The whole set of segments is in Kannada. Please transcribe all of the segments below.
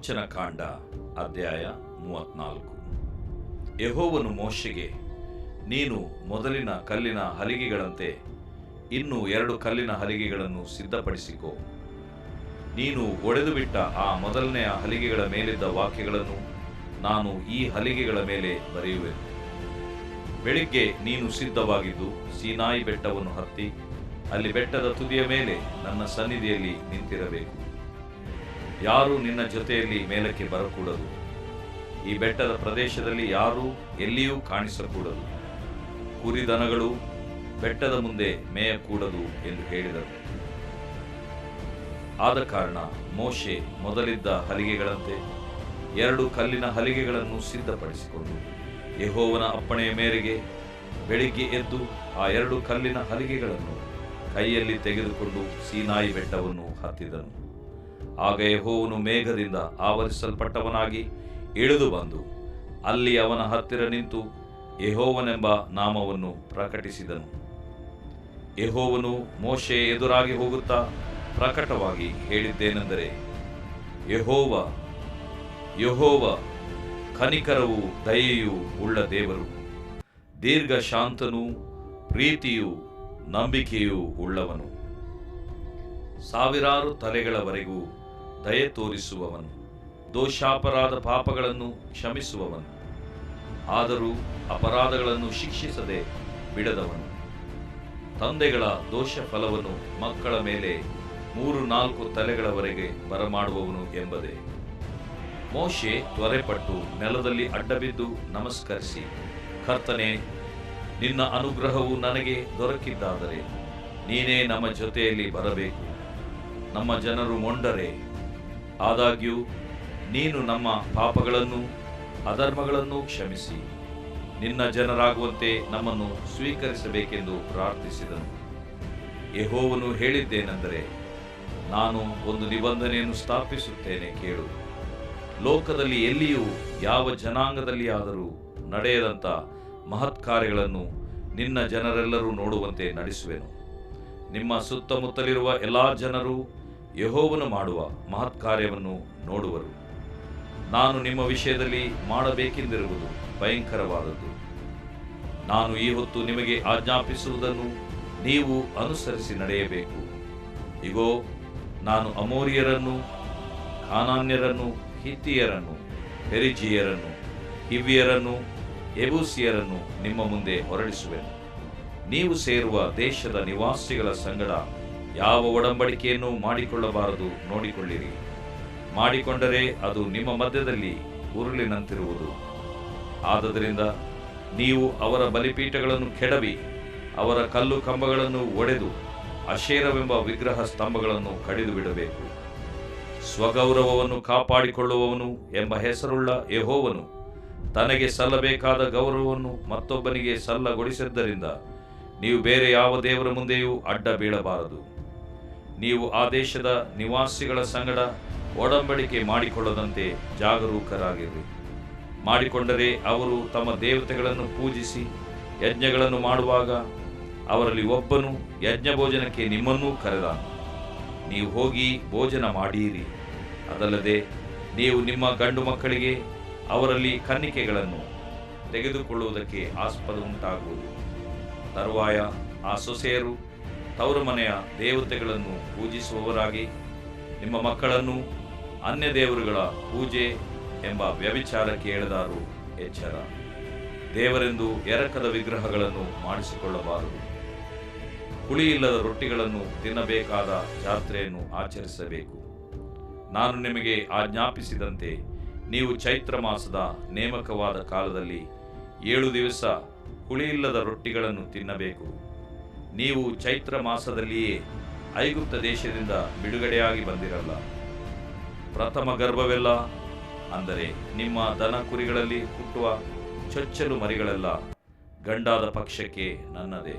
ವಿಮೋಚನಕಾಂಡ ಅಧ್ಯಾಯ 34. ಯೆಹೋವನು ಮೋಶೆಗೆ, ನೀನು ಮೊದಲಿನ ಕಲ್ಲಿನ ಹಲಿಗೆಗಳಂತೆ ಇನ್ನೂ 2 ಕಲ್ಲಿನ ಹಲಿಗೆಗಳನ್ನು ಸಿದ್ಧಪಡಿಸಿಕೋ. ನೀನು ಒಡೆದು ಬಿಟ್ಟ ಆ ಮೊದಲನೆಯ ಹಲಿಗೆಗಳ ಮೇಲಿದ್ದ ವಾಕ್ಯಗಳನ್ನು ನಾನು ಈ ಹಲಿಗೆಗಳ ಮೇಲೆ ಬರೆಯುವೆನು. ಬೆಳಿಗ್ಗೆ ನೀನು ಸಿದ್ಧವಾಗಿದ್ದು ಸೀನಾಯಿ ಬೆಟ್ಟವನ್ನು ಹತ್ತಿ ಅಲ್ಲಿ ಬೆಟ್ಟದ ತುದಿಯ ಮೇಲೆ ನನ್ನ ಸನ್ನಿಧಿಯಲ್ಲಿ ನಿಂತಿರಬೇಕು. ಯಾರೂ ನಿನ್ನ ಜೊತೆಯಲ್ಲಿ ಮೇಲಕ್ಕೆ ಬರಕೂಡದು. ಈ ಬೆಟ್ಟದ ಪ್ರದೇಶದಲ್ಲಿ ಯಾರೂ ಎಲ್ಲಿಯೂ ಕಾಣಿಸಕೂಡದು. ಕುರಿದನಗಳು ಬೆಟ್ಟದ ಮುಂದೆ ಮೇಯಕೂಡದು ಎಂದು ಹೇಳಿದರು. ಆದ ಕಾರಣ ಮೋಶೆ ಮೊದಲಿದ್ದ ಹಲಿಗೆಗಳಂತೆ 2 ಕಲ್ಲಿನ ಹಲಿಗೆಗಳನ್ನು ಸಿದ್ಧಪಡಿಸಿಕೊಂಡು ಯೆಹೋವನ ಅಪ್ಪಣೆಯ ಮೇರೆಗೆ ಬೆಳಿಗ್ಗೆ ಎದ್ದು ಆ 2 ಕಲ್ಲಿನ ಹಲಿಗೆಗಳನ್ನು ಕೈಯಲ್ಲಿ ತೆಗೆದುಕೊಂಡು ಸೀನಾಯಿ ಬೆಟ್ಟವನ್ನು ಹತ್ತಿದನು. ಆಗ ಯೆಹೋವನು ಮೇಘದಿಂದ ಆವರಿಸಲ್ಪಟ್ಟವನಾಗಿ ಇಳಿದು ಬಂದು ಅಲ್ಲಿ ಅವನ ಹತ್ತಿರ ನಿಂತು ಯೆಹೋವನೆಂಬ ನಾಮವನ್ನು ಪ್ರಕಟಿಸಿದನು. ಯೆಹೋವನು ಮೋಶೆ ಎದುರಾಗಿ ಹೋಗುತ್ತಾ ಪ್ರಕಟವಾಗಿ ಹೇಳಿದ್ದೇನೆಂದರೆ, ಯೆಹೋವ ಯೆಹೋವ ಕನಿಕರವೂ ದಯೆಯೂ ಉಳ್ಳ ದೇವರು, ದೀರ್ಘ ಶಾಂತನೂ ಪ್ರೀತಿಯೂ ನಂಬಿಕೆಯೂ ಉಳ್ಳವನು, ಸಾವಿರಾರು ತಲೆಗಳವರೆಗೂ ದಯೆ ತೋರಿಸುವವನು, ದೋಷಾಪರಾಧ ಪಾಪಗಳನ್ನು ಕ್ಷಮಿಸುವವನು, ಆದರೂ ಅಪರಾಧಗಳನ್ನು ಶಿಕ್ಷಿಸದೆ ಬಿಡದವನು, ತಂದೆಗಳ ದೋಷ ಫಲವನ್ನು ಮಕ್ಕಳ ಮೇಲೆ 3-4 ತಲೆಗಳವರೆಗೆ ಬರಮಾಡುವವನು ಎಂಬುದೇ. ಮೋಶೆ ತ್ವರೆಪಟ್ಟು ನೆಲದಲ್ಲಿ ಅಡ್ಡಬಿದ್ದು ನಮಸ್ಕರಿಸಿ, ಕರ್ತನೇ, ನಿನ್ನ ಅನುಗ್ರಹವು ನನಗೆ ದೊರಕಿದ್ದಾದರೆ ನೀನೇ ನಮ್ಮ ಜೊತೆಯಲ್ಲಿ ಬರಬೇಕು. ನಮ್ಮ ಜನರು ಮೊಂಡರೇ, ಆದಾಗ್ಯೂ ನೀನು ನಮ್ಮ ಪಾಪಗಳನ್ನು ಅಧರ್ಮಗಳನ್ನು ಕ್ಷಮಿಸಿ ನಿನ್ನ ಜನರಾಗುವಂತೆ ನಮ್ಮನ್ನು ಸ್ವೀಕರಿಸಬೇಕೆಂದು ಪ್ರಾರ್ಥಿಸಿದನು. ಯೆಹೋವನು ಹೇಳಿದ್ದೇನೆಂದರೆ, ನಾನು ಒಂದು ನಿಬಂಧನೆಯನ್ನು ಸ್ಥಾಪಿಸುತ್ತೇನೆ, ಕೇಳು. ಲೋಕದಲ್ಲಿ ಎಲ್ಲಿಯೂ ಯಾವ ಜನಾಂಗದಲ್ಲಿಯಾದರೂ ನಡೆಯದಂಥ ಮಹತ್ಕಾರ್ಯಗಳನ್ನು ನಿನ್ನ ಜನರೆಲ್ಲರೂ ನೋಡುವಂತೆ ನಡೆಸುವೆನು. ನಿಮ್ಮ ಸುತ್ತಮುತ್ತಲಿರುವ ಎಲ್ಲ ಜನರು ಯೆಹೋವನು ಮಾಡುವ ಮಹತ್ಕಾರ್ಯವನ್ನು ನೋಡುವರು. ನಾನು ನಿಮ್ಮ ವಿಷಯದಲ್ಲಿ ಮಾಡಬೇಕೆಂದಿರುವುದು ಭಯಂಕರವಾದದ್ದು. ನಾನು ಈ ಹೊತ್ತು ನಿಮಗೆ ಆಜ್ಞಾಪಿಸುವುದನ್ನು ನೀವು ಅನುಸರಿಸಿ ನಡೆಯಬೇಕು. ಇಗೋ, ನಾನು ಅಮೋರಿಯರನ್ನು, ಕಾನಾನ್ಯರನ್ನು, ಹಿತ್ತಿಯರನ್ನು, ಪೆರಿಜಿಯರನ್ನು, ಹಿವ್ವಿಯರನ್ನು, ಯೆಬೂಸಿಯರನ್ನು ನಿಮ್ಮ ಮುಂದೆ ಹೊರಡಿಸುವೆನು. ನೀವು ಸೇರುವ ದೇಶದ ನಿವಾಸಿಗಳ ಸಂಗಡ ಯಾವ ಒಡಂಬಡಿಕೆಯನ್ನು ಮಾಡಿಕೊಳ್ಳಬಾರದು ನೋಡಿಕೊಳ್ಳಿರಿ. ಮಾಡಿಕೊಂಡರೆ ಅದು ನಿಮ್ಮ ಮಧ್ಯದಲ್ಲಿ ಉರುಳಿನಂತಿರುವುದು. ಆದದರಿಂದ ನೀವು ಅವರ ಬಲಿಪೀಠಗಳನ್ನು ಕೆಡವಿ ಅವರ ಕಲ್ಲು ಕಂಬಗಳನ್ನು ಒಡೆದು ಅಶೇರವೆಂಬ ವಿಗ್ರಹ ಸ್ತಂಭಗಳನ್ನು ಕಡಿದು ಬಿಡಬೇಕು. ಸ್ವಗೌರವವನ್ನು ಕಾಪಾಡಿಕೊಳ್ಳುವವನು ಎಂಬ ಹೆಸರುಳ್ಳ ಯೆಹೋವನು ತನಗೆ ಸಲ್ಲಬೇಕಾದ ಗೌರವವನ್ನು ಮತ್ತೊಬ್ಬನಿಗೆ ಸಲ್ಲಗೊಡಿಸಿದ್ದರಿಂದ ನೀವು ಬೇರೆ ಯಾವ ದೇವರ ಮುಂದೆಯೂ ಅಡ್ಡ ಬೀಳಬಾರದು. ನೀವು ಆ ದೇಶದ ನಿವಾಸಿಗಳ ಸಂಗಡ ಒಡಂಬಡಿಕೆ ಮಾಡಿಕೊಳ್ಳದಂತೆ ಜಾಗರೂಕರಾಗಿರಿ. ಮಾಡಿಕೊಂಡರೆ ಅವರು ತಮ್ಮ ದೇವತೆಗಳನ್ನು ಪೂಜಿಸಿ ಯಜ್ಞಗಳನ್ನು ಮಾಡುವಾಗ ಅವರಲ್ಲಿ ಒಬ್ಬನು ಯಜ್ಞ ಭೋಜನಕ್ಕೆ ನಿಮ್ಮನ್ನೂ ಕರೆದಾನು. ನೀವು ಹೋಗಿ ಭೋಜನ ಮಾಡೀರಿ. ಅದಲ್ಲದೆ ನೀವು ನಿಮ್ಮ ಗಂಡು ಮಕ್ಕಳಿಗೆ ಅವರಲ್ಲಿ ಕನ್ನಿಕೆಗಳನ್ನು ತೆಗೆದುಕೊಳ್ಳುವುದಕ್ಕೆ ಆಸ್ಪದ ಉಂಟಾಗುವುದು. ತರುವಾಯ ಆ ಸೊಸೆಯರು ತವರು ಮನೆಯ ದೇವತೆಗಳನ್ನು ಪೂಜಿಸುವವರಾಗಿ ನಿಮ್ಮ ಮಕ್ಕಳನ್ನು ಅನ್ಯ ದೇವರುಗಳ ಪೂಜೆ ಎಂಬ ವ್ಯಭಿಚಾರಕ್ಕೆ ಎಳೆದಾರು. ಎಚ್ಚರ. ದೇವರೆಂದು ಎರಕದ ವಿಗ್ರಹಗಳನ್ನು ಮಾಡಿಸಿಕೊಳ್ಳಬಾರದು. ಹುಳಿಯಿಲ್ಲದ ರೊಟ್ಟಿಗಳನ್ನು ತಿನ್ನಬೇಕಾದ ಜಾತ್ರೆಯನ್ನು ಆಚರಿಸಬೇಕು. ನಾನು ನಿಮಗೆ ಆಜ್ಞಾಪಿಸಿದಂತೆ ನೀವು ಚೈತ್ರ ಮಾಸದ ನೇಮಕವಾದ ಕಾಲದಲ್ಲಿ 7 ದಿವಸ ಹುಳಿಯಿಲ್ಲದ ರೊಟ್ಟಿಗಳನ್ನು ತಿನ್ನಬೇಕು. ನೀವು ಚೈತ್ರ ಮಾಸದಲ್ಲಿಯೇ ಐಗುಪ್ತ ದೇಶದಿಂದ ಬಿಡುಗಡೆಯಾಗಿ ಬಂದಿರಲ್ಲ. ಪ್ರಥಮ ಗರ್ಭವೆಲ್ಲ, ಅಂದರೆ ನಿಮ್ಮ ದನ ಕುರಿಗಳಲ್ಲಿ ಹುಟ್ಟುವ ಚೊಚ್ಚಲು ಮರಿಗಳೆಲ್ಲ ಗಂಡಾದ ಪಕ್ಷಕ್ಕೆ ನನ್ನದೇ.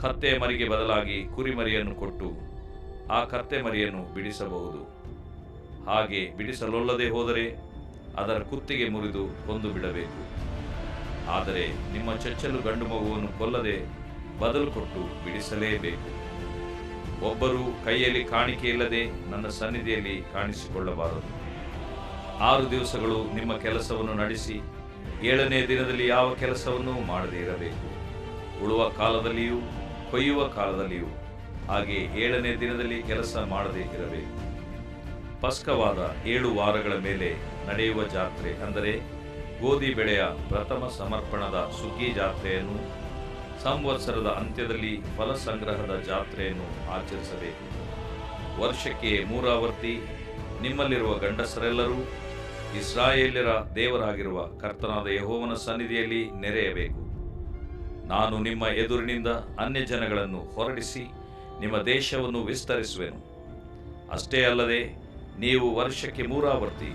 ಕತ್ತೆ ಮರಿಗೆ ಬದಲಾಗಿ ಕುರಿಮರಿಯನ್ನು ಕೊಟ್ಟು ಆ ಕತ್ತೆ ಮರಿಯನ್ನು ಬಿಡಿಸಬಹುದು. ಹಾಗೆ ಬಿಡಿಸಲೊಲ್ಲದೆ ಹೋದರೆ ಅದರ ಕುತ್ತಿಗೆ ಮುರಿದು ಕೊಂದು ಬಿಡಬೇಕು. ಆದರೆ ನಿಮ್ಮ ಚೊಚ್ಚಲು ಗಂಡು ಮಗುವನ್ನು ಕೊಲ್ಲದೆ ಬದಲು ಕೊಟ್ಟು ಬಿಡಿಸಲೇಬೇಕು. ಒಬ್ಬರು ಕೈಯಲ್ಲಿ ಕಾಣಿಕೆ ಇಲ್ಲದೆ ನನ್ನ ಸನ್ನಿಧಿಯಲ್ಲಿ ಕಾಣಿಸಿಕೊಳ್ಳಬಾರದು. 6 ದಿವಸಗಳು ನಿಮ್ಮ ಕೆಲಸವನ್ನು ನಡೆಸಿ 7ನೇ ದಿನದಲ್ಲಿ ಯಾವ ಕೆಲಸವನ್ನು ಮಾಡದೇ ಇರಬೇಕು. ಉಳುವ ಕಾಲದಲ್ಲಿಯೂ ಕೊಯ್ಯುವ ಕಾಲದಲ್ಲಿಯೂ ಹಾಗೆ 7ನೇ ದಿನದಲ್ಲಿ ಕೆಲಸ ಮಾಡದೇ ಇರಬೇಕು. ಪಸ್ಕವಾದ 7 ವಾರಗಳ ಮೇಲೆ ನಡೆಯುವ ಜಾತ್ರೆ, ಅಂದರೆ ಗೋಧಿ ಬೆಳೆಯ ಪ್ರಥಮ ಸಮರ್ಪಣದ ಸುಗ್ಗಿ ಜಾತ್ರೆಯನ್ನು, ಸಂವತ್ಸರದ ಅಂತ್ಯದಲ್ಲಿ ಫಲ ಸಂಗ್ರಹದ ಜಾತ್ರೆಯನ್ನು ಆಚರಿಸಬೇಕು. ವರ್ಷಕ್ಕೆ 3 ಆವರ್ತಿ ನಿಮ್ಮಲ್ಲಿರುವ ಗಂಡಸರೆಲ್ಲರೂ ಇಸ್ರಾಯೇಲ್ಯರ ದೇವರಾಗಿರುವ ಕರ್ತನಾದ ಯೆಹೋವನ ಸನ್ನಿಧಿಯಲ್ಲಿ ನೆರೆಯಬೇಕು. ನಾನು ನಿಮ್ಮ ಎದುರಿನಿಂದ ಅನ್ಯ ಜನಗಳನ್ನು ಹೊರಡಿಸಿ ನಿಮ್ಮ ದೇಶವನ್ನು ವಿಸ್ತರಿಸುವೆನು. ಅಷ್ಟೇ ಅಲ್ಲದೆ ನೀವು ವರ್ಷಕ್ಕೆ 3 ಆವರ್ತಿ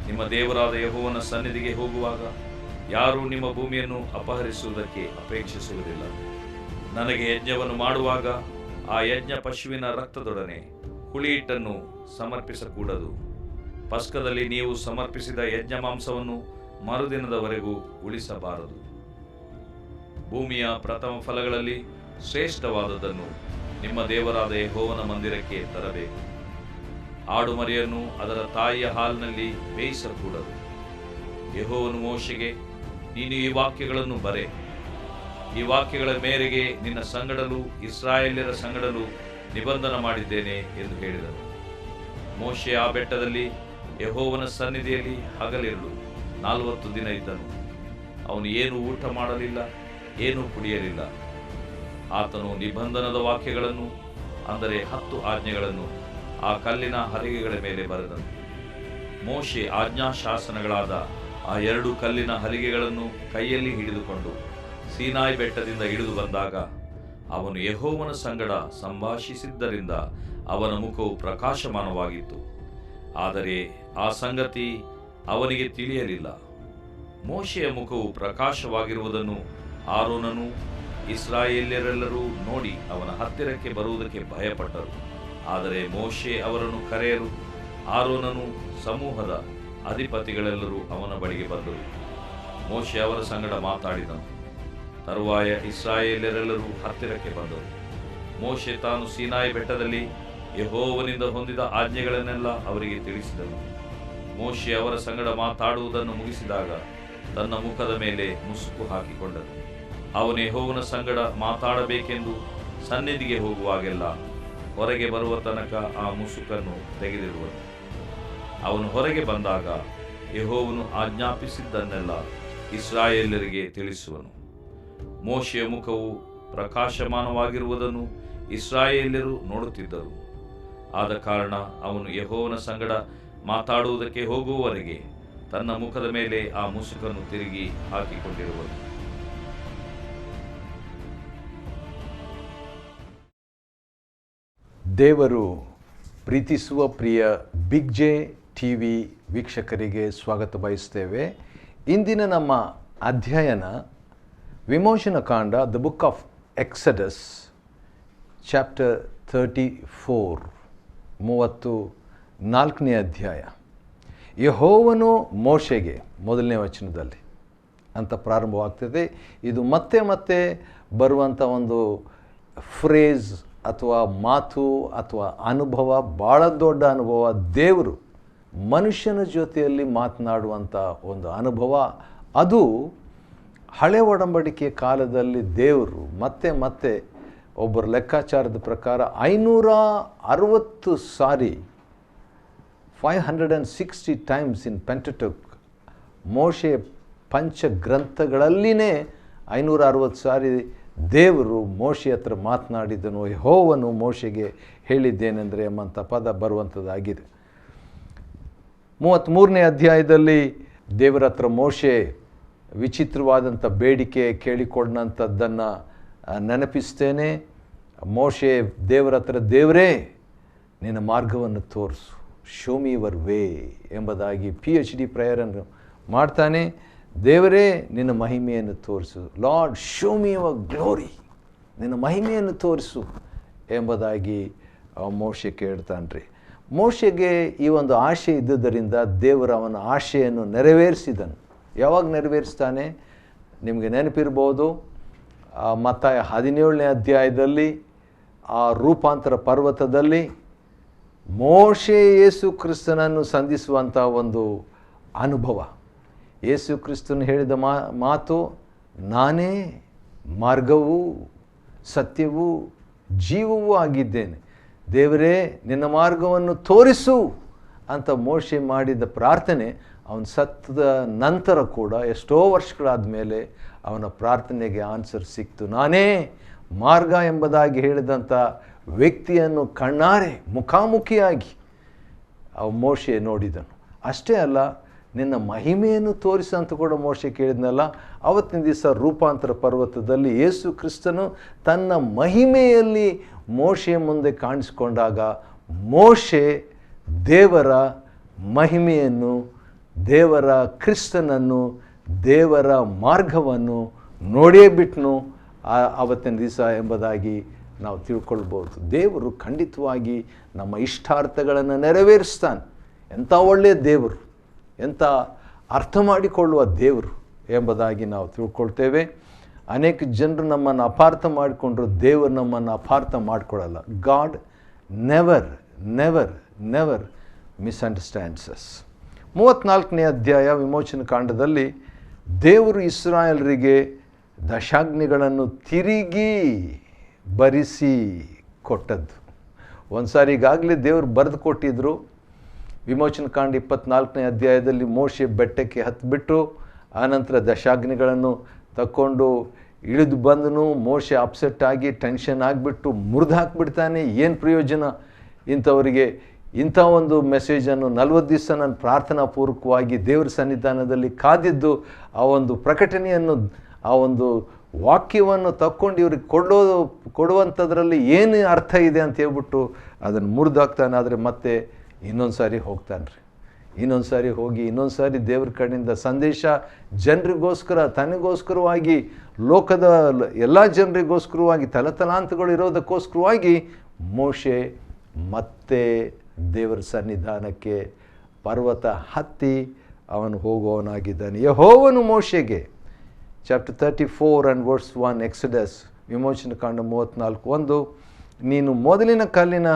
ನಿಮ್ಮ ದೇವರಾದ ಯೆಹೋವನ ಸನ್ನಿಧಿಗೆ ಹೋಗುವಾಗ ಯಾರೂ ನಿಮ್ಮ ಭೂಮಿಯನ್ನು ಅಪಹರಿಸುವುದಕ್ಕೆ ಅಪೇಕ್ಷಿಸುವುದಿಲ್ಲ. ನನಗೆ ಯಜ್ಞವನ್ನು ಮಾಡುವಾಗ ಆ ಯಜ್ಞ ಪಶುವಿನ ರಕ್ತದೊಡನೆ ಹುಳಿಹಿಟ್ಟನ್ನು ಸಮರ್ಪಿಸಕೂಡದು. ಪಸ್ಕದಲ್ಲಿ ನೀವು ಸಮರ್ಪಿಸಿದ ಯಜ್ಞ ಮಾಂಸವನ್ನು ಮರುದಿನದವರೆಗೂ ಉಳಿಸಬಾರದು. ಭೂಮಿಯ ಪ್ರಥಮ ಫಲಗಳಲ್ಲಿ ಶ್ರೇಷ್ಠವಾದದ್ದನ್ನು ನಿಮ್ಮ ದೇವರಾದ ಯೆಹೋವನ ಮಂದಿರಕ್ಕೆ ತರಬೇಕು. ಆಡುಮರಿಯನ್ನು ಅದರ ತಾಯಿಯ ಹಾಲಿನಲ್ಲಿ ಬೇಯಿಸಕೂಡದು. ಯೆಹೋವನು ಮೋಶೆಗೆ, ನೀನು ಈ ವಾಕ್ಯಗಳನ್ನು ಬರೆ. ಈ ವಾಕ್ಯಗಳ ಮೇರೆಗೆ ನಿನ್ನ ಸಂಗಡಲೂ ಇಸ್ರಾಯೇಲ್ಯರ ಸಂಗಡಲೂ ನಿಬಂಧನ ಮಾಡಿದ್ದೇನೆ ಎಂದು ಹೇಳಿದನು. ಮೋಶೆ ಆ ಬೆಟ್ಟದಲ್ಲಿ ಯೆಹೋವನ ಸನ್ನಿಧಿಯಲ್ಲಿ ಹಗಲಿರುಳು 40 ದಿನ ಇದ್ದನು. ಅವನು ಏನೂ ಊಟ ಮಾಡಲಿಲ್ಲ, ಏನೂ ಕುಡಿಯಲಿಲ್ಲ. ಆತನು ನಿಬಂಧನದ ವಾಕ್ಯಗಳನ್ನು, ಅಂದರೆ 10 ಆಜ್ಞೆಗಳನ್ನು ಆ ಕಲ್ಲಿನ ಹಲಿಗೆಗಳ ಮೇಲೆ ಬರೆದನು. ಮೋಶೆ ಆಜ್ಞಾಶಾಸನಗಳಾದ ಆ 2 ಕಲ್ಲಿನ ಹಲಿಗೆಗಳನ್ನು ಕೈಯಲ್ಲಿ ಹಿಡಿದುಕೊಂಡು ಸೀನಾಯಿ ಬೆಟ್ಟದಿಂದ ಇಳಿದು ಬಂದಾಗ ಅವನು ಯೆಹೋವನ ಸಂಗಡ ಸಂಭಾಷಿಸಿದ್ದರಿಂದ ಅವನ ಮುಖವು ಪ್ರಕಾಶಮಾನವಾಗಿತ್ತು. ಆದರೆ ಆ ಸಂಗತಿ ಅವನಿಗೆ ತಿಳಿಯಲಿಲ್ಲ. ಮೋಶೆಯ ಮುಖವು ಪ್ರಕಾಶವಾಗಿರುವುದನ್ನು ಆರೋನನೂ ಇಸ್ರಾಯೇಲ್ಯರೆಲ್ಲರೂ ನೋಡಿ ಅವನ ಹತ್ತಿರಕ್ಕೆ ಬರುವುದಕ್ಕೆ ಭಯಪಟ್ಟರು. ಆದರೆ ಮೋಶೆ ಅವರನ್ನು ಕರೆಯಲು ಆರೋನನು ಸಮೂಹದ ಅಧಿಪತಿಗಳೆಲ್ಲರೂ ಅವನ ಬಳಿಗೆ ಬಂದರು. ಮೋಶೆ ಅವರ ಸಂಗಡ ಮಾತಾಡಿದನು. ತರುವಾಯ ಇಸ್ರಾಯೇಲ್ಯರೆಲ್ಲರೂ ಹತ್ತಿರಕ್ಕೆ ಬಂದರು. ಮೋಶೆ ತಾನು ಸೀನಾಯಿ ಬೆಟ್ಟದಲ್ಲಿ ಯೆಹೋವನಿಂದ ಹೊಂದಿದ ಆಜ್ಞೆಗಳನ್ನೆಲ್ಲ ಅವರಿಗೆ ತಿಳಿಸಿದನು. ಮೋಶೆ ಅವರ ಸಂಗಡ ಮಾತಾಡುವುದನ್ನು ಮುಗಿಸಿದಾಗ ತನ್ನ ಮುಖದ ಮೇಲೆ ಮುಸುಕು ಹಾಕಿಕೊಂಡನು. ಅವನು ಯೆಹೋವನ ಸಂಗಡ ಮಾತಾಡಬೇಕೆಂದು ಸನ್ನಿಧಿಗೆ ಹೋಗುವಾಗೆಲ್ಲ ಹೊರಗೆ ಬರುವ ತನಕ ಆ ಮುಸುಕನ್ನು ತೆಗೆದಿರುವನು. ಅವನು ಹೊರಗೆ ಬಂದಾಗ ಯೆಹೋವನು ಆಜ್ಞಾಪಿಸಿದ್ದನ್ನೆಲ್ಲ ಇಸ್ರಾಯೇಲ್ಯರಿಗೆ ತಿಳಿಸುವನು. ಮೋಶೆಯ ಮುಖವು ಪ್ರಕಾಶಮಾನವಾಗಿರುವುದನ್ನು ಇಸ್ರಾಯೇಲ್ಯರು ನೋಡುತ್ತಿದ್ದರು. ಆದ ಕಾರಣ ಅವನು ಯೆಹೋವನ ಸಂಗಡ ಮಾತಾಡುವುದಕ್ಕೆ ಹೋಗುವವರೆಗೆ ತನ್ನ ಮುಖದ ಮೇಲೆ ಆ ಮುಸುಕನ್ನು ತಿರುಗಿ ಹಾಕಿಕೊಂಡಿರುವನು. ದೇವರು ಪ್ರೀತಿಸುವ ಪ್ರಿಯ ಬಿಗ್ ಜೆ ಟಿವಿ ವೀಕ್ಷಕರಿಗೆ ಸ್ವಾಗತ ಬಯಸ್ತೇವೆ. ಇಂದಿನ ನಮ್ಮ ಅಧ್ಯಯನ ವಿಮೋಚನ ಕಾಂಡ, the book of Exodus, chapter 34, 34ನೇ ಅಧ್ಯಾಯ. ಯೆಹೋವನು ಮೋಶೆಗೆ, ಮೊದಲನೇ ವಚನದಲ್ಲಿ ಅಂತ ಪ್ರಾರಂಭವಾಗ್ತದೆ. ಇದು ಮತ್ತೆ ಮತ್ತೆ ಬರುವಂಥ ಒಂದು ಫ್ರೇಸ್ ಅಥವಾ ಮಾತು ಅಥವಾ ಅನುಭವ, ಭಾಳ ದೊಡ್ಡ ಅನುಭವ. ದೇವರು ಮನುಷ್ಯನ ಜೊತೆಯಲ್ಲಿ ಮಾತನಾಡುವಂಥ ಒಂದು ಅನುಭವ. ಅದು ಹಳೆ ಒಡಂಬಡಿಕೆಯ ಕಾಲದಲ್ಲಿ ದೇವರು ಮತ್ತೆ ಮತ್ತೆ ಒಬ್ಬರ ಲೆಕ್ಕಾಚಾರದ ಪ್ರಕಾರ 560 ಸಾರಿ, 560 ಟೈಮ್ಸ್ ಇನ್ ಪೆಂಟಟುಕ್, ಮೋಶೆ ಪಂಚಗ್ರಂಥಗಳಲ್ಲಿನೇ 560 ಸಾರಿ ದೇವರು ಮೋಶೆ ಹತ್ರ ಮಾತನಾಡಿದನು. ಯೆಹೋವನು ಮೋಶೆಗೆ ಹೇಳಿದ್ದೇನೆಂದರೆ ಎಂಬಂಥ ಪದ ಬರುವಂಥದ್ದಾಗಿದೆ. 33ನೇ ಅಧ್ಯಾಯದಲ್ಲಿ ದೇವರ ಹತ್ರ ಮೋಶೆ ವಿಚಿತ್ರವಾದಂಥ ಬೇಡಿಕೆ ಕೇಳಿಕೊಂಡಂಥದ್ದನ್ನು ನೆನಪಿಸ್ತೇನೆ. ಮೋಶೆ ದೇವರ ಹತ್ರ, ದೇವರೇ ನಿನ್ನ ಮಾರ್ಗವನ್ನು ತೋರಿಸು, ಶೋ ಮಿ ಯುವರ್ ವೇ ಎಂಬುದಾಗಿ PhD ಪ್ರೇಯರನ್ನು ಮಾಡ್ತಾನೆ. ದೇವರೇ ನಿನ್ನ ಮಹಿಮೆಯನ್ನು ತೋರಿಸು, lord show me your glory, ನಿನ್ನ ಮಹಿಮೆಯನ್ನು ತೋರಿಸು ಎಂಬುದಾಗಿ ಮೋಶೆ ಕೇಳ್ತಾನ್ರಿ. ಮೋಶೆಗೆ ಈ ಒಂದು ಆಶೆ ಇದ್ದುದರಿಂದ ದೇವರು ಅವನ ಆಶೆಯನ್ನು ನೆರವೇರಿಸಿದನು. ಯಾವಾಗ ನೆರವೇರಿಸ್ತಾನೆ? ನಿಮಗೆ ನೆನಪಿರ್ಬೋದು, ಮತ್ತಾಯ 17ನೇ ಅಧ್ಯಾಯದಲ್ಲಿ ಆ ರೂಪಾಂತರ ಪರ್ವತದಲ್ಲಿ ಮೋಶೆ ಯೇಸು ಕ್ರಿಸ್ತನನ್ನು ಸಂಧಿಸುವಂಥ ಒಂದು ಅನುಭವ. ಯೇಸು ಕ್ರಿಸ್ತನು ಹೇಳಿದ ಮಾತು, ನಾನೇ ಮಾರ್ಗವೂ ಸತ್ಯವೂ ಜೀವವೂ ಆಗಿದ್ದೇನೆ, ದೇವರೇ ನಿನ್ನ ಮಾರ್ಗವನ್ನು ತೋರಿಸು ಅಂತ ಮೋಶೆ ಮಾಡಿದ ಪ್ರಾರ್ಥನೆ ಅವನು ಸತ್ತದ ನಂತರ ಕೂಡ ಎಷ್ಟೋ ವರ್ಷಗಳಾದ ಮೇಲೆ ಅವನ ಪ್ರಾರ್ಥನೆಗೆ ಆನ್ಸರ್ ಸಿಕ್ತು. ನಾನೇ ಮಾರ್ಗ ಎಂಬುದಾಗಿ ಹೇಳಿದಂಥ ವ್ಯಕ್ತಿಯನ್ನು ಕಣ್ಣಾರೆ ಮುಖಾಮುಖಿಯಾಗಿ ಮೋಶೆ ನೋಡಿದನು. ಅಷ್ಟೇ ಅಲ್ಲ, ನಿನ್ನ ಮಹಿಮೆಯನ್ನು ತೋರಿಸು ಅಂತ ಕೂಡ ಮೋಶೆ ಕೇಳಿದ್ನಲ್ಲ. ಆವತ್ತಿನ ದಿವಸ ರೂಪಾಂತರ ಪರ್ವತದಲ್ಲಿ ಯೇಸು ಕ್ರಿಸ್ತನು ತನ್ನ ಮಹಿಮೆಯಲ್ಲಿ ಮೋಶೆ ಮುಂದೆ ಕಾಣಿಸ್ಕೊಂಡಾಗ ಮೋಶೆ ದೇವರ ಮಹಿಮೆಯನ್ನು, ದೇವರ ಕ್ರಿಸ್ತನನ್ನು, ದೇವರ ಮಾರ್ಗವನ್ನು ನೋಡೇ ಬಿಟ್ನು ಆವತ್ತಿನ ದಿವಸ ಎಂಬುದಾಗಿ ನಾವು ತಿಳ್ಕೊಳ್ಬೋದು. ದೇವರು ಖಂಡಿತವಾಗಿ ನಮ್ಮ ಇಷ್ಟಾರ್ಥಗಳನ್ನು ನೆರವೇರಿಸ್ತಾನೆ. ಎಂಥ ಒಳ್ಳೆಯ ದೇವರು, ಎಂಥ ಅರ್ಥ ಮಾಡಿಕೊಳ್ಳುವ ದೇವರು ಎಂಬುದಾಗಿ ನಾವು ತಿಳ್ಕೊಳ್ತೇವೆ. ಅನೇಕ ಜನರು ನಮ್ಮನ್ನು ಅಪಾರ್ಥ ಮಾಡಿಕೊಂಡ್ರು, ದೇವರು ನಮ್ಮನ್ನು ಅಪಾರ್ಥ ಮಾಡಿಕೊಳ್ಳಲ್ಲ. God never never never misunderstands us. 34ನೇ ಅಧ್ಯಾಯ ವಿಮೋಚನ ಕಾಂಡದಲ್ಲಿ ದೇವರು ಇಸ್ರಾಯೇಲರಿಗೆ ದಶಾಜ್ಞೆಗಳನ್ನು ತಿರುಗಿ ಬರಿಸಿ ಕೊಟ್ಟದ್ದು. ಒಂದು ಸಾರಿ ಈಗಾಗಲೇ ದೇವರು ಬರೆದು ಕೊಟ್ಟಿದ್ದರು. ವಿಮೋಚನ ಕಾಂಡ 24ನೇ ಅಧ್ಯಾಯದಲ್ಲಿ ಮೋಶೆ ಬೆಟ್ಟಕ್ಕೆ ಹತ್ತಿಬಿಟ್ಟು ಆನಂತರ ದಶಾಜ್ಞೆಗಳನ್ನು ತಕ್ಕೊಂಡು ಇಳಿದು ಬಂದನು. ಮೋಶೆ ಅಪ್ಸೆಟ್ ಆಗಿ ಟೆನ್ಷನ್ ಆಗಿಬಿಟ್ಟು ಮುರಿದು ಹಾಕಿಬಿಡ್ತಾನೆ. ಏನು ಪ್ರಯೋಜನ ಇಂಥವರಿಗೆ ಇಂಥ ಒಂದು ಮೆಸೇಜನ್ನು 40 ದಿವಸ ನಾನು ಪ್ರಾರ್ಥನಾ ಪೂರ್ವಕವಾಗಿ ದೇವರ ಸನ್ನಿಧಾನದಲ್ಲಿ ಕಾದಿದ್ದು, ಆ ಒಂದು ಪ್ರಕಟಣೆಯನ್ನು, ಆ ಒಂದು ವಾಕ್ಯವನ್ನು ತಕ್ಕೊಂಡು ಇವ್ರಿಗೆ ಕೊಡುವಂಥದ್ರಲ್ಲಿ ಏನು ಅರ್ಥ ಇದೆ ಅಂತ ಹೇಳ್ಬಿಟ್ಟು ಅದನ್ನು ಮುರಿದು ಹಾಕ್ತಾನೆ. ಆದರೆ ಮತ್ತೆ ಇನ್ನೊಂದು ಸಾರಿ ಹೋಗ್ತಾನೆ ರೀ. ಇನ್ನೊಂದು ಸಾರಿ ಹೋಗಿ ಇನ್ನೊಂದು ಸಾರಿ ದೇವ್ರ ಕಡೆಯಿಂದ ಸಂದೇಶ ಜನರಿಗೋಸ್ಕರ, ತನಗೋಸ್ಕರವಾಗಿ, ಲೋಕದ ಎಲ್ಲ ಜನರಿಗೋಸ್ಕರವಾಗಿ, ತಲತಲಾಂತಗಳು ಇರೋದಕ್ಕೋಸ್ಕರವಾಗಿ ಮೋಶೆ ಮತ್ತೆ ದೇವರ ಸನ್ನಿಧಾನಕ್ಕೆ ಪರ್ವತ ಹತ್ತಿ ಅವನು ಹೋಗುವವನಾಗಿದ್ದಾನೆ. ಯೆಹೋವನು ಮೋಶೆಗೆ, ಚಾಪ್ಟರ್ 34 and verse 1, ಎಕ್ಸಡಸ್, ವಿಮೋಚನ ಕಾಂಡ 34:1, ನೀನು ಮೊದಲಿನ ಕಲ್ಲಿನ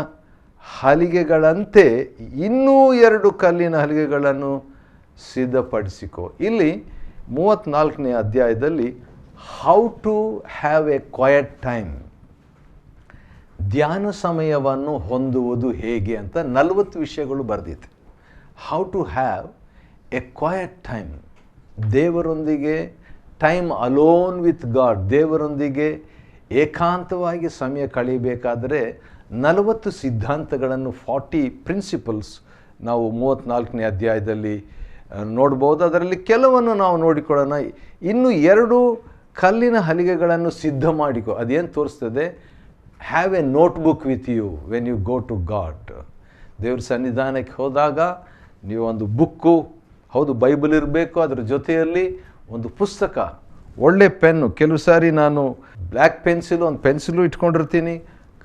ಹಲಿಗೆಗಳಂತೆ ಇನ್ನೂ 2 ಕಲ್ಲಿನ ಹಲಿಗೆಗಳನ್ನು ಸಿದ್ಧಪಡಿಸಿಕೋ. ಇಲ್ಲಿ 34ನೇ ಅಧ್ಯಾಯದಲ್ಲಿ how to have a quiet time, ಧ್ಯಾನ ಸಮಯವನ್ನು ಹೊಂದುವುದು ಹೇಗೆ ಅಂತ 40 ವಿಷಯಗಳು ಬರೆದಿದೆ. How to have a quiet time, ದೇವರೊಂದಿಗೆ ಟೈಮ್ ಅಲೋನ್ ವಿತ್ ಗಾಡ್, ದೇವರೊಂದಿಗೆ ಏಕಾಂತವಾಗಿ ಸಮಯ ಕಳೆಯಬೇಕಾದರೆ 40 ಸಿದ್ಧಾಂತಗಳನ್ನು, 40 ಪ್ರಿನ್ಸಿಪಲ್ಸ್ ನಾವು 34ನೇ ಅಧ್ಯಾಯದಲ್ಲಿ ನೋಡ್ಬೋದು. ಅದರಲ್ಲಿ ಕೆಲವನ್ನು ನಾವು ನೋಡಿಕೊಳ್ಳೋಣ. ಇನ್ನು 2 ಕಲ್ಲಿನ ಹಲಿಗೆಗಳನ್ನು ಸಿದ್ಧ ಮಾಡಿಕೊ. ಅದೇನು ತೋರಿಸ್ತದೆ? Have a notebook with you when you go to God. ದೇವ್ರ ಸನ್ನಿಧಾನಕ್ಕೆ ಹೋದಾಗ ನೀವು ಒಂದು ಬುಕ್ಕು, ಹೌದು ಬೈಬಲ್ ಇರಬೇಕು, ಅದರ ಜೊತೆಯಲ್ಲಿ ಒಂದು ಪುಸ್ತಕ, ಒಳ್ಳೆ ಪೆನ್ನು. ಕೆಲವು ಸಾರಿ ನಾನು ಬ್ಲ್ಯಾಕ್ ಪೆನ್ಸಿಲು, ಒಂದು ಪೆನ್ಸಿಲು ಇಟ್ಕೊಂಡಿರ್ತೀನಿ,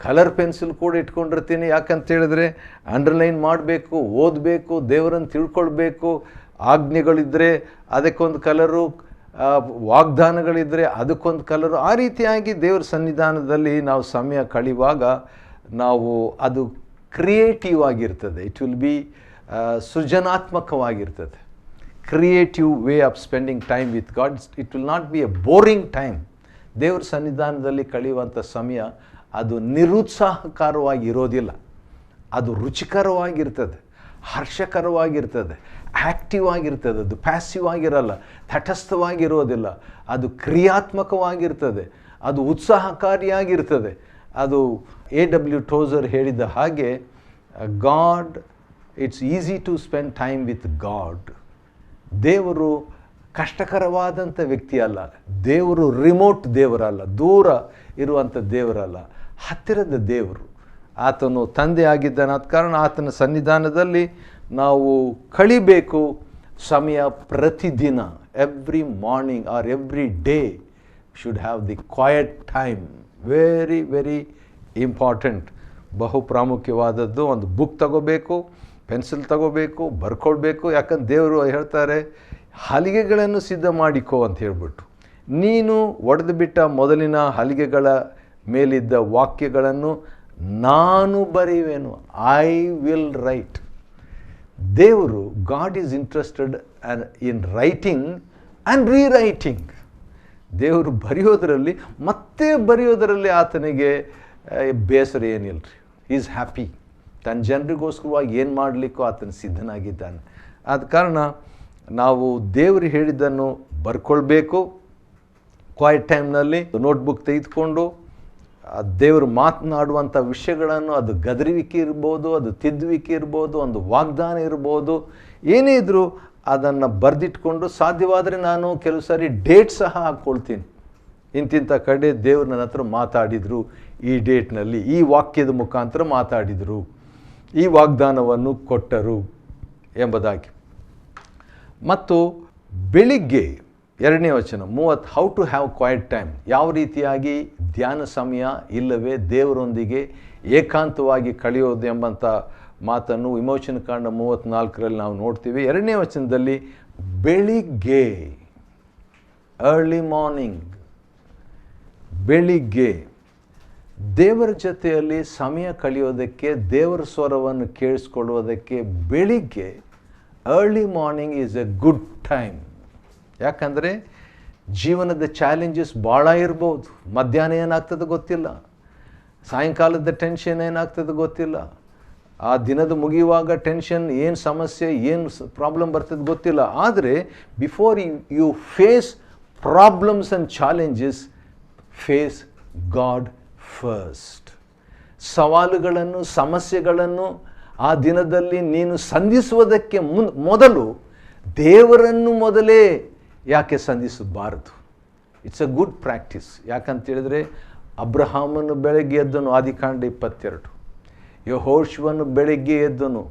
ಕಲರ್ ಪೆನ್ಸಿಲ್ ಕೂಡ ಇಟ್ಕೊಂಡಿರ್ತೀನಿ. ಯಾಕಂತ ಹೇಳಿದ್ರೆ ಅಂಡರ್ಲೈನ್ ಮಾಡಬೇಕು, ಓದಬೇಕು, ದೇವರನ್ನು ತಿಳ್ಕೊಳ್ಬೇಕು. ಆಜ್ಞೆಗಳಿದ್ದರೆ ಅದಕ್ಕೊಂದು ಕಲರು, ವಾಗ್ದಾನಗಳಿದ್ದರೆ ಅದಕ್ಕೊಂದು ಕಲರು. ಆ ರೀತಿಯಾಗಿ ದೇವರ ಸನ್ನಿಧಾನದಲ್ಲಿ ನಾವು ಸಮಯ ಕಳೆಯುವಾಗ ನಾವು ಅದು ಕ್ರಿಯೇಟಿವ್ ಆಗಿರ್ತದೆ. ಇಟ್ ವಿಲ್ ಬಿ ಸೃಜನಾತ್ಮಕವಾಗಿರ್ತದೆ. Creative way of spending time with God. It will not be a boring time. ದೇವರ ಸನ್ನಿಧಾನದಲ್ಲಿ ಕಳೆಯುವಂಥ ಸಮಯ ಅದು ನಿರುತ್ಸಾಹಕರವಾಗಿ ಇರೋದಿಲ್ಲ. ಅದು ರುಚಿಕರವಾಗಿರ್ತದೆ, ಹರ್ಷಕರವಾಗಿರ್ತದೆ, ಆ್ಯಕ್ಟಿವ್ ಆಗಿರ್ತದೆ. ಅದು ಪ್ಯಾಸಿವ್ ಆಗಿರಲ್ಲ, ತಟಸ್ಥವಾಗಿರೋದಿಲ್ಲ. ಅದು ಕ್ರಿಯಾತ್ಮಕವಾಗಿರ್ತದೆ, ಅದು ಉತ್ಸಾಹಕಾರಿಯಾಗಿರ್ತದೆ. ಅದು A.W. ಟೋಸರ್ ಹೇಳಿದ ಹಾಗೆ, God, it's easy to spend time with God. ದೇವರು ಕಷ್ಟಕರವಾದಂಥ ವ್ಯಕ್ತಿ ಅಲ್ಲ. ದೇವರು ರಿಮೋಟ್ ದೇವರಲ್ಲ, ದೂರ ಇರುವಂಥ ದೇವರಲ್ಲ, ಹತ್ತಿರದ ದೇವರು. ಆತನು ತಂದೆ ಆಗಿದ್ದಾನೆ. ಆದ ಕಾರಣ ಆತನ ಸನ್ನಿಧಾನದಲ್ಲಿ ನಾವು ಕಳಿಬೇಕು ಸಮಯ. ಪ್ರತಿದಿನ, every morning R every day should have the quiet time. Very very important, ಬಹು ಪ್ರಾಮುಖ್ಯವಾದದ್ದು. ಒಂದು ಬುಕ್ ತಗೋಬೇಕು, ಪೆನ್ಸಿಲ್ ತಗೋಬೇಕು, ಬರ್ಕೊಳ್ಬೇಕು. ಯಾಕಂದ್ರೆ ದೇವರು ಹೇಳ್ತಾರೆ ಹಲಿಗೆಗಳನ್ನು ಸಿದ್ಧ ಮಾಡಿಕೋ ಅಂತ ಹೇಳ್ಬಿಟ್ಟು. ನೀನು ಒಡೆದು ಬಿಟ್ಟ ಮೊದಲಿನ ಹಲಿಗೆಗಳ ಮೇಲಿದ್ದ ವಾಕ್ಯಗಳನ್ನು ನಾನು ಬರೆಯುವೆನು. I will write. ದೇವರು, God is interested in writing and rewriting. ದೇವರು ಬರೆಯೋದರಲ್ಲಿ ಮತ್ತೆ ಬರೆಯೋದರಲ್ಲಿ ಆತನಿಗೆ ಬೇಸರ ಏನಿಲ್ಲ ರೀ. Is happy. ತನ್ನ ಜನರಿಗೋಸ್ಕರವಾಗಿ ಏನು ಮಾಡಲಿಕ್ಕೂ ಆತನ ಸಿದ್ಧನಾಗಿದ್ದಾನೆ. ಆದ ಕಾರಣ ನಾವು ದೇವರು ಹೇಳಿದ್ದನ್ನು ಬರ್ಕೊಳ್ಬೇಕು. ಕ್ವಾಯ್ಟ್ ಟೈಮ್ನಲ್ಲಿ ನೋಟ್ಬುಕ್ ತೆಗೆದುಕೊಂಡು ದೇವರು ಮಾತನಾಡುವಂಥ ವಿಷಯಗಳನ್ನು, ಅದು ಗದರುವಿಕೆ ಇರ್ಬೋದು, ಅದು ತಿದ್ದುವಿಕೆ ಇರ್ಬೋದು, ಒಂದು ವಾಗ್ದಾನ ಇರ್ಬೋದು, ಏನೇ ಇದ್ದರೂ ಅದನ್ನು ಬರೆದಿಟ್ಕೊಂಡು, ಸಾಧ್ಯವಾದರೆ ನಾನು ಕೆಲವು ಸಾರಿ ಡೇಟ್ ಸಹ ಹಾಕ್ಕೊಳ್ತೀನಿ. ಇಂತಿಂಥ ಕಡೆ ದೇವರು ನನ್ನ ಹತ್ರ ಮಾತಾಡಿದರು, ಈ ಡೇಟ್ನಲ್ಲಿ ಈ ವಾಕ್ಯದ ಮುಖಾಂತರ ಮಾತಾಡಿದರು, ಈ ವಾಗ್ದಾನವನ್ನು ಕೊಟ್ಟರು ಎಂಬುದಾಗಿ. ಮತ್ತು ಬೆಳಿಗ್ಗೆ 2ನೇ ವಚನ 30, how to have quiet time, ಯಾವ ರೀತಿಯಾಗಿ ಧ್ಯಾನ ಸಮಯ ಇಲ್ಲವೇ ದೇವರೊಂದಿಗೆ ಏಕಾಂತವಾಗಿ ಕಳೆಯೋದು ಎಂಬಂಥ ಮಾತನ್ನು ವಿಮೋಚನ ಕಾಂಡ 34ರಲ್ಲಿ ನಾವು ನೋಡ್ತೀವಿ. 2ನೇ ವಚನದಲ್ಲಿ ಬೆಳಿಗ್ಗೆ, ಅರ್ಲಿ ಮಾರ್ನಿಂಗ್, ಬೆಳಿಗ್ಗೆ ದೇವರ ಜೊತೆಯಲ್ಲಿ ಸಮಯ ಕಳೆಯೋದಕ್ಕೆ, ದೇವರ ಸ್ವರವನ್ನು ಕೇಳಿಸ್ಕೊಳ್ಳೋದಕ್ಕೆ ಬೆಳಿಗ್ಗೆ early morning is A good time. ಯಾಕಂದರೆ ಜೀವನದ ಚಾಲೆಂಜಸ್ ಭಾಳ ಇರ್ಬೋದು. ಮಧ್ಯಾಹ್ನ ಏನಾಗ್ತದೆ ಗೊತ್ತಿಲ್ಲ, ಸಾಯಂಕಾಲದ ಟೆನ್ಷನ್ ಏನಾಗ್ತದೆ ಗೊತ್ತಿಲ್ಲ, ಆ ದಿನದ ಮುಗಿಯುವಾಗ ಟೆನ್ಷನ್, ಏನು ಸಮಸ್ಯೆ, ಏನು ಪ್ರಾಬ್ಲಮ್ ಬರ್ತದೆ ಗೊತ್ತಿಲ್ಲ. ಆದರೆ before you face problems and challenges, face God first. ಸವಾಲುಗಳನ್ನು, ಸಮಸ್ಯೆಗಳನ್ನು ಆ ದಿನದಲ್ಲಿ ನೀನು ಸಂಧಿಸುವುದಕ್ಕೆ ಮೊದಲು ದೇವರನ್ನು ಮೊದಲೇ ಯಾಕೆ ಸಂಧಿಸಬಾರದು? It's a good practice. ಯಾಕಂತೇಳಿದರೆ ಅಬ್ರಹಾಮನು ಬೆಳಗ್ಗೆ ಎದ್ದನು, ಆದಿಕಾಂಡ 22. ಯೆಹೋಶುವನು ಬೆಳಗ್ಗೆ ಎದ್ದನು,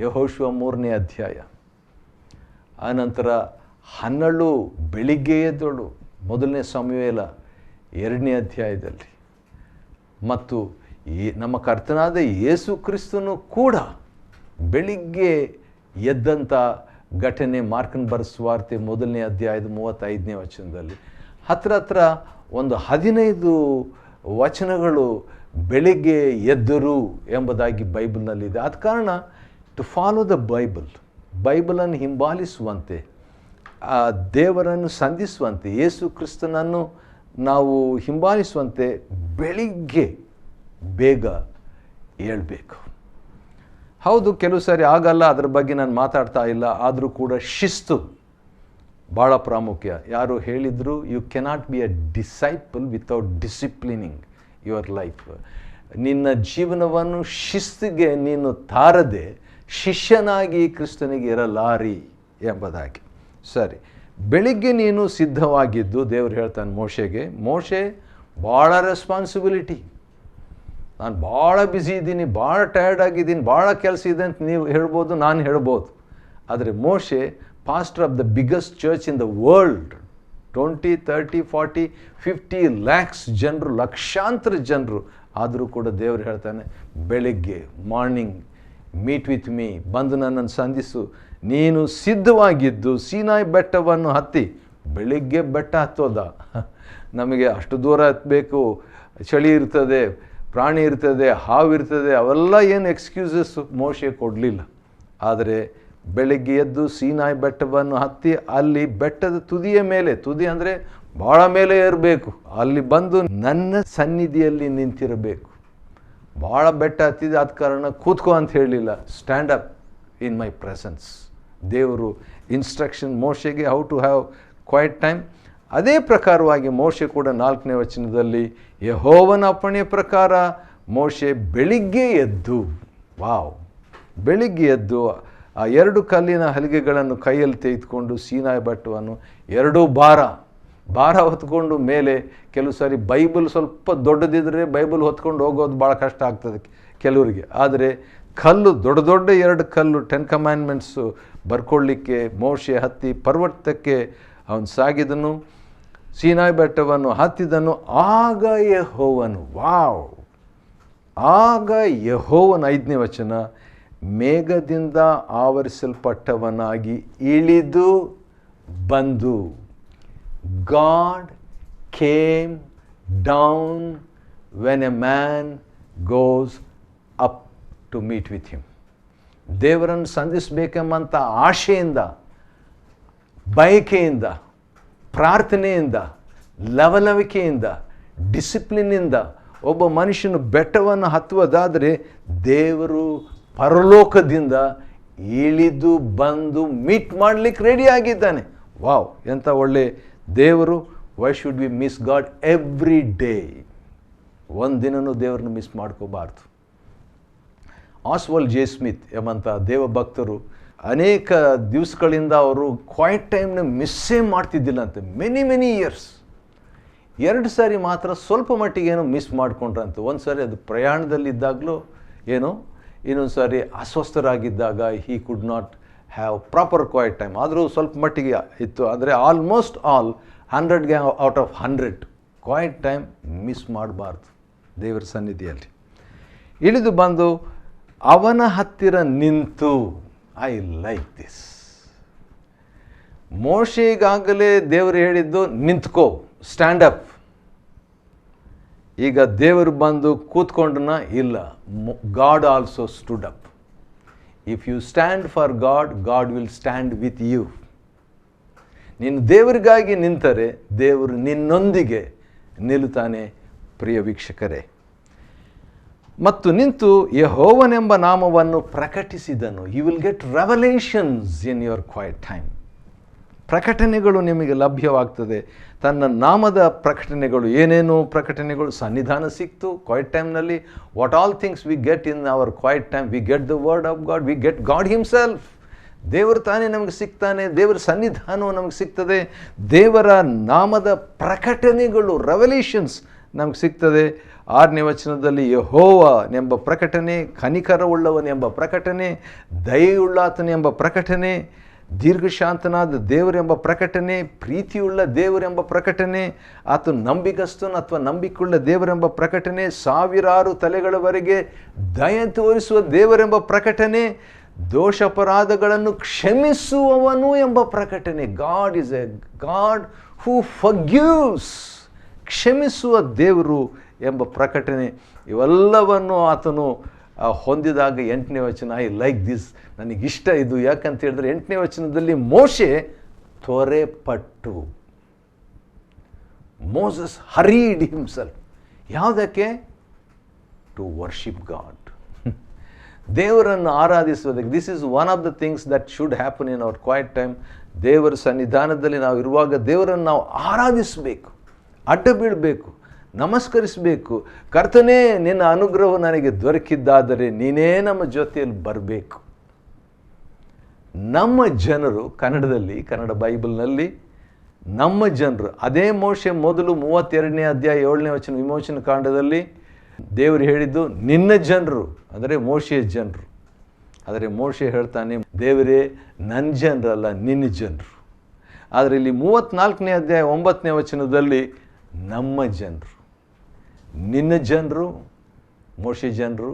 ಯೆಹೋಶುವ 3ನೇ ಅಧ್ಯಾಯ. ಆನಂತರ ಹನ್ನಳು ಬೆಳಿಗ್ಗೆ ಎದ್ದಳು, 1ನೇ ಸಮುವೇಲ 2ನೇ ಅಧ್ಯಾಯದಲ್ಲಿ. ಮತ್ತು ನಮ್ಮ ಕರ್ತನಾದ ಯೇಸು ಕ್ರಿಸ್ತನು ಕೂಡ ಬೆಳಿಗ್ಗೆ ಎದ್ದಂಥ ಘಟನೆ ಮಾರ್ಕನ ಬರೆದ ಸುವಾರ್ತೆ 1ನೇ ಅಧ್ಯಾಯದ 35ನೇ ವಚನದಲ್ಲಿ. ಹತ್ರ ಒಂದು 15 ವಚನಗಳು ಬೆಳಿಗ್ಗೆ ಎದ್ದರು ಎಂಬುದಾಗಿ ಬೈಬಲ್ನಲ್ಲಿದೆ. ಆದ ಕಾರಣ ಟು ಫಾಲೋ ದ ಬೈಬಲನ್ನು ಹಿಂಬಾಲಿಸುವಂತೆ, ಆ ದೇವರನ್ನು ಸಂಧಿಸುವಂತೆ, ಯೇಸು ಕ್ರಿಸ್ತನನ್ನು ನಾವು ಹಿಂಬಾಲಿಸುವಂತೆ ಬೆಳಿಗ್ಗೆ ಬೇಗ ಏಳಬೇಕು. ಹೌದು, ಕೆಲವು ಸಾರಿ ಆಗಲ್ಲ, ಅದರ ಬಗ್ಗೆ ನಾನು ಮಾತಾಡ್ತಾ ಇಲ್ಲ. ಆದರೂ ಕೂಡ ಶಿಸ್ತು ಭಾಳ ಪ್ರಾಮುಖ್ಯ. ಯಾರು ಹೇಳಿದರು, you cannot be a disciple without disciplining your life. ನಿನ್ನ ಜೀವನವನ್ನು ಶಿಸ್ತಿಗೆ ನೀನು ತಾರದೆ ಶಿಷ್ಯನಾಗಿ ಕ್ರಿಸ್ತನಿಗೆ ಇರಲಾರಿ ಎಂಬುದಾಗಿ. ಸರಿ, ಬೆಳಿಗ್ಗೆ ನೀನು ಸಿದ್ಧವಾಗಿದ್ದು, ದೇವರು ಹೇಳ್ತಾನೆ ಮೋಶೆ ಭಾಳ ರೆಸ್ಪಾನ್ಸಿಬಿಲಿಟಿ, ನಾನು ಭಾಳ ಬ್ಯುಸಿ ಇದ್ದೀನಿ, ಭಾಳ ಟಯರ್ಡ್ ಆಗಿದ್ದೀನಿ, ಭಾಳ ಕೆಲಸ ಇದೆ ಅಂತ ನೀವು ಹೇಳ್ಬೋದು, ನಾನು ಹೇಳ್ಬೋದು. ಆದರೆ ಮೋಶೆ pastor of the biggest church in the world, 20, 30, 40, 50 lakhs ಜನರು, ಲಕ್ಷಾಂತರ ಜನರು. ಆದರೂ ಕೂಡ ದೇವರು ಹೇಳ್ತಾನೆ, ಬೆಳಿಗ್ಗೆ ಮಾರ್ನಿಂಗ್ ಮೀಟ್ ವಿತ್ ಮೀ, ಬಂದು ನನ್ನನ್ನು ಸಂಧಿಸು. ನೀನು ಸಿದ್ಧವಾಗಿದ್ದು ಸೀನಾಯಿ ಬೆಟ್ಟವನ್ನು ಹತ್ತಿ. ಬೆಳಿಗ್ಗೆ ಬೆಟ್ಟ ಹತ್ತೋದ? ನಮಗೆ ಅಷ್ಟು ದೂರ ಹತ್ತಬೇಕು, ಚಳಿ ಇರ್ತದೆ, ಪ್ರಾಣಿ ಇರ್ತದೆ, ಹಾವಿರ್ತದೆ, ಅವೆಲ್ಲ ಏನು ಎಕ್ಸ್ಕ್ಯೂಸಸ್ ಮೋಶೆ ಕೊಡಲಿಲ್ಲ. ಆದರೆ ಬೆಳಗ್ಗೆ ಎದ್ದು ಸೀನಾಯಿ ಬೆಟ್ಟವನ್ನು ಹತ್ತಿ, ಅಲ್ಲಿ ಬೆಟ್ಟದ ತುದಿಯ ಮೇಲೆ, ತುದಿ ಅಂದರೆ ಭಾಳ ಮೇಲೆ ಇರಬೇಕು, ಅಲ್ಲಿ ಬಂದು ನನ್ನ ಸನ್ನಿಧಿಯಲ್ಲಿ ನಿಂತಿರಬೇಕು. ಭಾಳ ಬೆಟ್ಟ ಹತ್ತಿದೆ, ಆದ ಕಾರಣ ಕೂತ್ಕೋ ಅಂತ ಹೇಳಲಿಲ್ಲ, stand up in my presence. ದೇವರು ಇನ್ಸ್ಟ್ರಕ್ಷನ್ ಮೋಶೆಗೆ how to have quiet time. ಅದೇ ಪ್ರಕಾರವಾಗಿ ಮೋಶೆ ಕೂಡ 4ನೇ ವಚನದಲ್ಲಿ ಯೆಹೋವನ ಅಪ್ಪಣೆಯ ಪ್ರಕಾರ ಮೋಶೆ ಬೆಳಿಗ್ಗೆ ಎದ್ದು, ಬೆಳಿಗ್ಗೆ ಎದ್ದು ಆ 2 ಕಲ್ಲಿನ ಹಲಿಗೆಗಳನ್ನು ಕೈಯಲ್ಲಿ ತೆಗೆದುಕೊಂಡು ಸೀನಾಯಿ ಬೆಟ್ಟವನ್ನು 2 ಭಾರ ಹೊತ್ಕೊಂಡು ಮೇಲೆ. ಕೆಲವು ಸಾರಿ ಬೈಬಲ್ ಸ್ವಲ್ಪ ದೊಡ್ಡದಿದ್ದರೆ ಬೈಬಲ್ ಹೊತ್ಕೊಂಡು ಹೋಗೋದು ಭಾಳ ಕಷ್ಟ ಆಗ್ತದೆ ಕೆಲವರಿಗೆ. ಆದರೆ ಕಲ್ಲು, ದೊಡ್ಡ 2 ಕಲ್ಲು, 10 ಕಮ್ಯಾಂಡ್ಮೆಂಟ್ಸು ಬರ್ಕೊಳ್ಳಿಕ್ಕೆ ಮೋಶೆ ಹತ್ತಿ ಪರ್ವತಕ್ಕೆ ಅವನು ಸಾಗಿದನು, ಸೀನಾಯಿ ಬೆಟ್ಟವನ್ನು ಹತ್ತಿದನು. ಆಗ ಯೆಹೋವನು 5ನೇ ವಚನ, ಮೇಘದಿಂದ ಆವರಿಸಲ್ಪಟ್ಟವನಾಗಿ ಇಳಿದು ಬಂದು. God came down when a man goes up to meet with him. ದೇವರನ್ನು ಸಂಧಿಸಬೇಕೆಂಬಂಥ ಆಶೆಯಿಂದ ಬಯಕೆಯಿಂದ, ಪ್ರಾರ್ಥನೆಯಿಂದ, ಲವಲವಿಕೆಯಿಂದ, ಡಿಸಿಪ್ಲಿನ್ನಿಂದ ಒಬ್ಬ ಮನುಷ್ಯನು ಬೆಟ್ಟವನ್ನು ಹತ್ತುವುದಾದರೆ ದೇವರು ಪರಲೋಕದಿಂದ ಇಳಿದು ಬಂದು ಮೀಟ್ ಮಾಡಲಿಕ್ಕೆ ರೆಡಿ ಆಗಿದ್ದಾನೆ. ವಾವ್, ಎಂಥ ಒಳ್ಳೆ ದೇವರು. Why should we miss god every day? ಒಂದು ದಿನವೂ ದೇವರನ್ನು ಮಿಸ್ ಮಾಡ್ಕೋಬಾರ್ದು. ಆಸ್ವಾಲ್ಡ್ ಜೆ ಸ್ಮಿತ್ ಎಂಬಂಥ ದೇವಭಕ್ತರು ಅನೇಕ ದಿವಸಗಳಿಂದ ಅವರು ಕ್ವೈಟ್ ಟೈಮ್ನ ಮಿಸ್ಸೇ ಮಾಡ್ತಿದ್ದಿಲ್ಲಂತೆ. Many years. 2 ಸಾರಿ ಮಾತ್ರ ಸ್ವಲ್ಪ ಮಟ್ಟಿಗೆ ಏನೋ ಮಿಸ್ ಮಾಡ್ಕೊಂಡ್ರಂತೆ. ಒಂದು ಸಾರಿ ಅದು ಪ್ರಯಾಣದಲ್ಲಿದ್ದಾಗಲೂ ಏನೋ, ಇನ್ನೊಂದು ಸಾರಿ ಅಸ್ವಸ್ಥರಾಗಿದ್ದಾಗ he could not have proper quiet time. ಆದರೂ ಸ್ವಲ್ಪ ಮಟ್ಟಿಗೆ ಇತ್ತು. ಆದರೆ ಆಲ್ಮೋಸ್ಟ್ ಆಲ್ 100ಗೆ out of 100 quiet time miss ಮಾಡಬಾರ್ದು ದೇವರ ಸನ್ನಿಧಿಯಲ್ಲಿ. ಇಳಿದು ಬಂದು ಅವನ ಹತ್ತಿರ ನಿಂತು, ಐ ಲೈಕ್ ದಿಸ್. ಮೋಶೆಗಾಗಲೇ ದೇವರು ಹೇಳಿದ್ದು ನಿಂತ್ಕೋ, ಸ್ಟ್ಯಾಂಡ್ ಅಪ್. ಈಗ ದೇವರು ಬಂದು ಕೂತ್ಕೊಂಡನ? ಇಲ್ಲ, God also stood up. If you stand for God, God will stand with you. ನೀನು ದೇವರಿಗಾಗಿ ನಿಂತರೆ ದೇವರು ನಿನ್ನೊಂದಿಗೆ ನಿಲ್ಲುತ್ತಾನೆ. ಪ್ರಿಯ ವೀಕ್ಷಕರೇ, ಮತ್ತು ನಿಂತು ಯೆಹೋವನೆಂಬ ನಾಮವನ್ನು ಪ್ರಕಟಿಸಿದನು. You will get revelations in your quiet time. ಪ್ರಕಟಣೆಗಳು ನಿಮಗೆ ಲಭ್ಯವಾಗ್ತದೆ. ತನ್ನ ನಾಮದ ಪ್ರಕಟಣೆಗಳು, ಏನೇನು ಪ್ರಕಟಣೆಗಳು ಸನ್ನಿಧಾನ ಸಿಕ್ತು ಕ್ವೈಟ್ ಟೈಮ್ನಲ್ಲಿ. What all things we get in our quiet time? We get the word of God, we get God himself. ದೇವರು ತಾನೇ ನಮಗೆ ಸಿಗ್ತಾನೆ, ದೇವರ ಸನ್ನಿಧಾನವು ನಮಗೆ ಸಿಗ್ತದೆ, ದೇವರ ನಾಮದ ಪ್ರಕಟಣೆಗಳು, ರೆವಲ್ಯೂಷನ್ಸ್ ನಮಗೆ ಸಿಗ್ತದೆ. 6ನೇ ವಚನದಲ್ಲಿ ಯೆಹೋವನೆಂಬ ಪ್ರಕಟಣೆ, ಕನಿಕರವುಳ್ಳವನೆಂಬ ಪ್ರಕಟಣೆ, ದಯೆಯುಳ್ಳಾತನೆಂಬ ಪ್ರಕಟಣೆ, ದೀರ್ಘಶಾಂತನಾದ ದೇವರೆಂಬ ಪ್ರಕಟಣೆ, ಪ್ರೀತಿಯುಳ್ಳ ದೇವರೆಂಬ ಪ್ರಕಟಣೆ, ಆತ ನಂಬಿಗಸ್ತನು ಅಥವಾ ನಂಬಿಕೆಯುಳ್ಳ ದೇವರೆಂಬ ಪ್ರಕಟಣೆ, 1000 ತಲೆಗಳವರೆಗೆ ದಯೆ ತೋರಿಸುವ ದೇವರೆಂಬ ಪ್ರಕಟಣೆ, ದೋಷಾಪರಾಧಗಳನ್ನು ಕ್ಷಮಿಸುವವನು ಎಂಬ ಪ್ರಕಟಣೆ. God is a God who forgives. ಕ್ಷಮಿಸುವ ದೇವರು ಎಂಬ ಪ್ರಕಟಣೆ. ಇವೆಲ್ಲವನ್ನು ಆತನು ಹೊಂದಿದಾಗ 8ನೇ ವಚನ, ಐ ಲೈಕ್ ದಿಸ್, ನನಗಿಷ್ಟ ಇದು. ಯಾಕಂತ ಹೇಳಿದ್ರೆ 8ನೇ ವಚನದಲ್ಲಿ ಮೋಶೆ ತ್ವರೆಪಟ್ಟು, ಮೋಸಸ್ ಹರೀಡ್ ಹಿಮ್ಸೆಲ್ಫ್. ಯಾವುದಕ್ಕೆ? ಟು ವರ್ಷಿಪ್ ಗಾಡ್, ದೇವರನ್ನು ಆರಾಧಿಸುವುದಕ್ಕೆ. This is one of the things that should happen in our quiet time. ದೇವರ ಸನ್ನಿಧಾನದಲ್ಲಿ ನಾವು ಇರುವಾಗ ದೇವರನ್ನು ನಾವು ಆರಾಧಿಸಬೇಕು, ಅಡ್ಡ ಬೀಳಬೇಕು, ನಮಸ್ಕರಿಸಬೇಕು. ಕರ್ತನೇ, ನಿನ್ನ ಅನುಗ್ರಹವು ನನಗೆ ದೊರಕಿದ್ದಾದರೆ ನೀನೇ ನಮ್ಮ ಜೊತೆಯಲ್ಲಿ ಬರಬೇಕು. ನಮ್ಮ ಜನರು, ಕನ್ನಡದಲ್ಲಿ, ಕನ್ನಡ ಬೈಬಲ್ನಲ್ಲಿ ನಮ್ಮ ಜನರು, ಅದೇ ಮೋಶೆ ಮೊದಲು 32ನೇ ಅಧ್ಯಾಯ 7ನೇ ವಚನ ವಿಮೋಚನ ಕಾಂಡದಲ್ಲಿ ದೇವರು ಹೇಳಿದ್ದು ನಿನ್ನ ಜನರು, ಅಂದರೆ ಮೋಶೆಯ ಜನರು. ಆದರೆ ಮೋಶೆ ಹೇಳ್ತಾನೆ, ದೇವರೇ ನನ್ನ ಜನರಲ್ಲ, ನಿನ್ನ ಜನರು. ಆದರೆ ಇಲ್ಲಿ 34ನೇ ಅಧ್ಯಾಯ 9ನೇ ವಚನದಲ್ಲಿ ನಮ್ಮ ಜನರು. ನಿನ್ನ ಜನರು ಮೋಶೆ ಜನರು,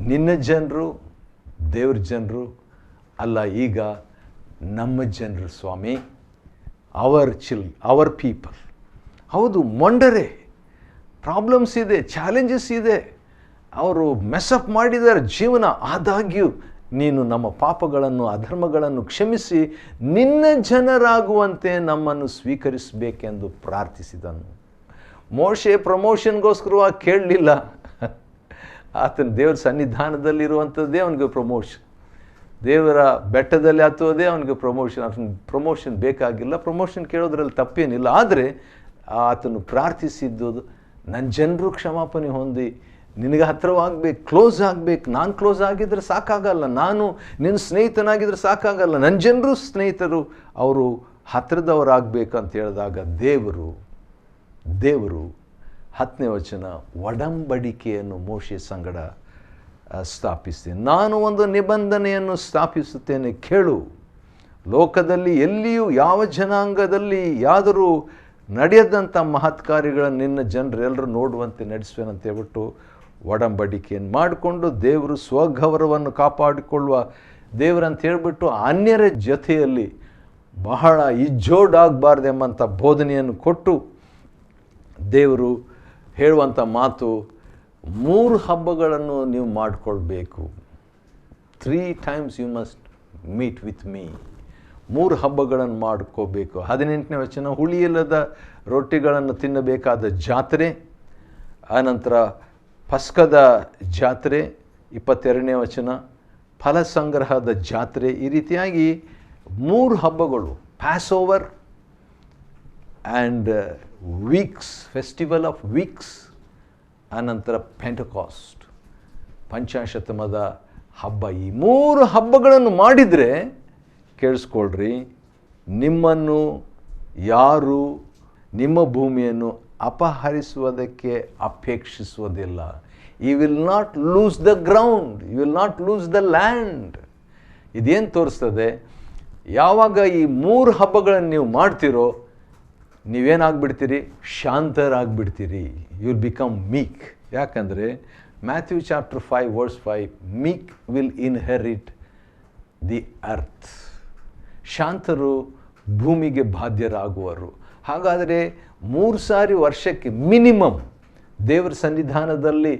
ನಿನ್ನ ಜನರು ದೇವ್ರ ಜನರು ಅಲ್ಲ, ಈಗ ನಮ್ಮ ಜನರು ಸ್ವಾಮಿ, ಅವರ್ ಪೀಪಲ್. ಹೌದು, ಮೊಂಡರೆ, ಪ್ರಾಬ್ಲಮ್ಸ್ ಇದೆ, ಚಾಲೆಂಜಸ್ ಇದೆ, ಅವರು ಮೆಸ್ಅಪ್ ಮಾಡಿದ್ದಾರೆ ಜೀವನ. ಆದಾಗ್ಯೂ ನೀನು ನಮ್ಮ ಪಾಪಗಳನ್ನು, ಅಧರ್ಮಗಳನ್ನು ಕ್ಷಮಿಸಿ ನಿನ್ನ ಜನರಾಗುವಂತೆ ನಮ್ಮನ್ನು ಸ್ವೀಕರಿಸಬೇಕೆಂದು ಪ್ರಾರ್ಥಿಸಿದನು. ಮೋಶೆ ಪ್ರಮೋಷನ್ಗೋಸ್ಕರವಾಗಿ ಕೇಳಲಿಲ್ಲ. ಆತನ ದೇವರ ಸನ್ನಿಧಾನದಲ್ಲಿರುವಂಥದ್ದೇ ಅವನಿಗೆ ಪ್ರಮೋಷನ್, ದೇವರ ಬೆಟ್ಟದಲ್ಲಿ ಹತ್ತುವುದೇ ಅವನಿಗೆ ಪ್ರಮೋಷನ್. ಪ್ರಮೋಷನ್ ಬೇಕಾಗಿಲ್ಲ, ಪ್ರಮೋಷನ್ ಕೇಳೋದ್ರಲ್ಲಿ ತಪ್ಪೇನಿಲ್ಲ. ಆದರೆ ಆತನು ಪ್ರಾರ್ಥಿಸಿದ್ದು, ನನ್ನ ಜನರು ಕ್ಷಮಾಪಣೆ ಹೊಂದಿ ನಿನಗೆ ಹತ್ತಿರವಾಗಬೇಕು, ಕ್ಲೋಸ್ ಆಗಬೇಕು. ನಾನು ಕ್ಲೋಸ್ ಆಗಿದ್ದರೆ ಸಾಕಾಗಲ್ಲ, ನಾನು ನಿನ್ನ ಸ್ನೇಹಿತನಾಗಿದ್ದರೆ ಸಾಕಾಗಲ್ಲ, ನನ್ನ ಜನರು ಸ್ನೇಹಿತರು, ಅವರು ಹತ್ತಿರದವರಾಗಬೇಕಂತ ಹೇಳಿದಾಗ ದೇವರು 10ನೇ ವಚನ, ಒಡಂಬಡಿಕೆಯನ್ನು ಮೋಶೆ ಸಂಗಡ ಸ್ಥಾಪಿಸ್ತೇನೆ. ನಾನು ಒಂದು ನಿಬಂಧನೆಯನ್ನು ಸ್ಥಾಪಿಸುತ್ತೇನೆ, ಕೇಳು. ಲೋಕದಲ್ಲಿ ಎಲ್ಲಿಯೂ ಯಾವ ಜನಾಂಗದಲ್ಲಿ ಯಾದರೂ ನಡೆಯದಂಥ ಮಹತ್ ಕಾರ್ಯಗಳನ್ನು ನಿನ್ನ ಜನರೆಲ್ಲರೂ ನೋಡುವಂತೆ ನಡೆಸುವೇನಂತ ಹೇಳ್ಬಿಟ್ಟು ಒಡಂಬಡಿಕೆಯನ್ನು ಮಾಡಿಕೊಂಡು, ದೇವರು ಸ್ವಗೌರವವನ್ನು ಕಾಪಾಡಿಕೊಳ್ಳುವ ದೇವರಂತ ಹೇಳ್ಬಿಟ್ಟು ಅನ್ಯರ ಜೊತೆಯಲ್ಲಿ ಬಹಳ ಇಜ್ಜೋಡಾಗಬಾರ್ದೆಂಬಂಥ ಬೋಧನೆಯನ್ನು ಕೊಟ್ಟು ದೇವರು ಹೇಳುವಂಥ ಮಾತು, 3 ಹಬ್ಬಗಳನ್ನು ನೀವು ಮಾಡಿಕೊಳ್ಬೇಕು. 3 times you must meet with me. 3 ಹಬ್ಬಗಳನ್ನು ಮಾಡ್ಕೋಬೇಕು. 18ನೇ ವಚನ, ಹುಳಿಯಿಲ್ಲದ ರೊಟ್ಟಿಗಳನ್ನು ತಿನ್ನಬೇಕಾದ ಜಾತ್ರೆ, ಆನಂತರ ಪಸ್ಕದ ಜಾತ್ರೆ. 22ನೇ ವಚನ, ಫಲ ಸಂಗ್ರಹದ ಜಾತ್ರೆ. ಈ ರೀತಿಯಾಗಿ 3 ಹಬ್ಬಗಳು, Passover and weeks, festival of weeks, ಆನಂತರ ಪೆಂಟಕಾಸ್ಟ್, ಪಂಚಾಶತಮದ ಹಬ್ಬ. ಈ 3 ಹಬ್ಬಗಳನ್ನು ಮಾಡಿದರೆ, ಕೇಳಿಸ್ಕೊಳ್ರಿ, ನಿಮ್ಮನ್ನು ಯಾರು ನಿಮ್ಮ ಭೂಮಿಯನ್ನು ಅಪಹರಿಸುವುದಕ್ಕೆ ಅಪೇಕ್ಷಿಸುವುದಿಲ್ಲ. You will not lose the ground, you will not lose the land. ಇದೇನು ತೋರಿಸ್ತದೆ? ಯಾವಾಗ ಈ 3 ಹಬ್ಬಗಳನ್ನು ನೀವು ಮಾಡ್ತೀರೋ, ನೀವೇನಾಗ್ಬಿಡ್ತೀರಿ? ಶಾಂತರಾಗ್ಬಿಡ್ತೀರಿ. You will become meek. ಯಾಕಂದರೆ Matthew chapter 5 verse 5, meek will inherit the earth. ಶಾಂತರು ಭೂಮಿಗೆ ಬಾಧ್ಯರಾಗುವರು. ಹಾಗಾದರೆ 3 ಸಾರಿ ವರ್ಷಕ್ಕೆ ಮಿನಿಮಮ್ ದೇವರ ಸನ್ನಿಧಾನದಲ್ಲಿ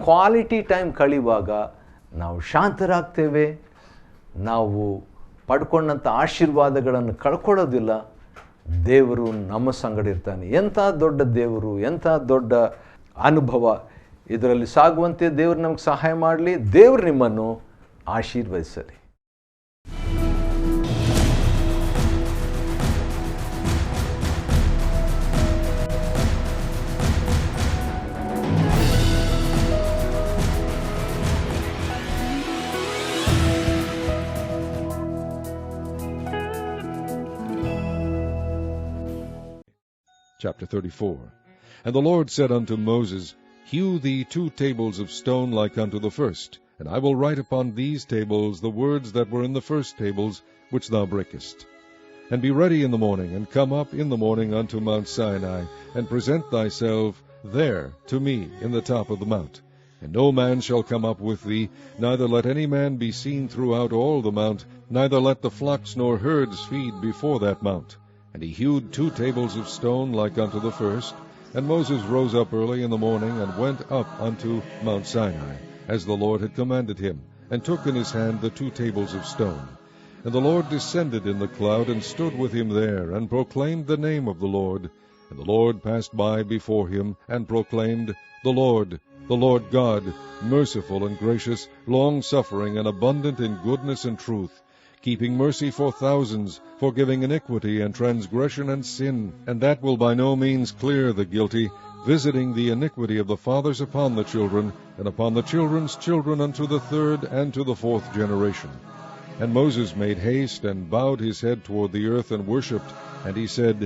ಕ್ವಾಲಿಟಿ ಟೈಮ್ ಕಳೆಯುವಾಗ ನಾವು ಶಾಂತರಾಗ್ತೇವೆ. ನಾವು ಪಡ್ಕೊಂಡಂಥ ಆಶೀರ್ವಾದಗಳನ್ನು ಕಳ್ಕೊಳ್ಳೋದಿಲ್ಲ. ದೇವರು ನಮ್ಮ ಸಂಗಡ ಇರ್ತಾನೆ. ಎಂಥ ದೊಡ್ಡ ದೇವರು, ಎಂಥ ದೊಡ್ಡ ಅನುಭವ. ಇದರಲ್ಲಿ ಸಾಗುವಂತೆ ದೇವರು ನಮಗೆ ಸಹಾಯ ಮಾಡಲಿ. ದೇವರು ನಿಮ್ಮನ್ನು ಆಶೀರ್ವದಿಸಲಿ. Chapter 34. And the Lord said unto Moses, Hew thee 2 tables of stone like unto the first, and I will write upon these tables the words that were in the first tables which thou breakest. And be ready in the morning, and come up in the morning unto Mount Sinai, and present thyself there to me in the top of the mount. And no man shall come up with thee, neither let any man be seen throughout all the mount, neither let the flocks nor herds feed before that mount. And he hewed 2 tables of stone like unto the first. And Moses rose up early in the morning, and went up unto Mount Sinai, as the Lord had commanded him, and took in his hand the 2 tables of stone. And the Lord descended in the cloud, and stood with him there, and proclaimed the name of the Lord. And the Lord passed by before him, and proclaimed, the Lord God, merciful and gracious, long-suffering, and abundant in goodness and truth, keeping mercy for thousands, forgiving iniquity and transgression and sin, and that will by no means clear the guilty, visiting the iniquity of the fathers upon the children, and upon the children's children unto the 3rd and to the 4th generation. And Moses made haste, and bowed his head toward the earth, and worshipped. And he said,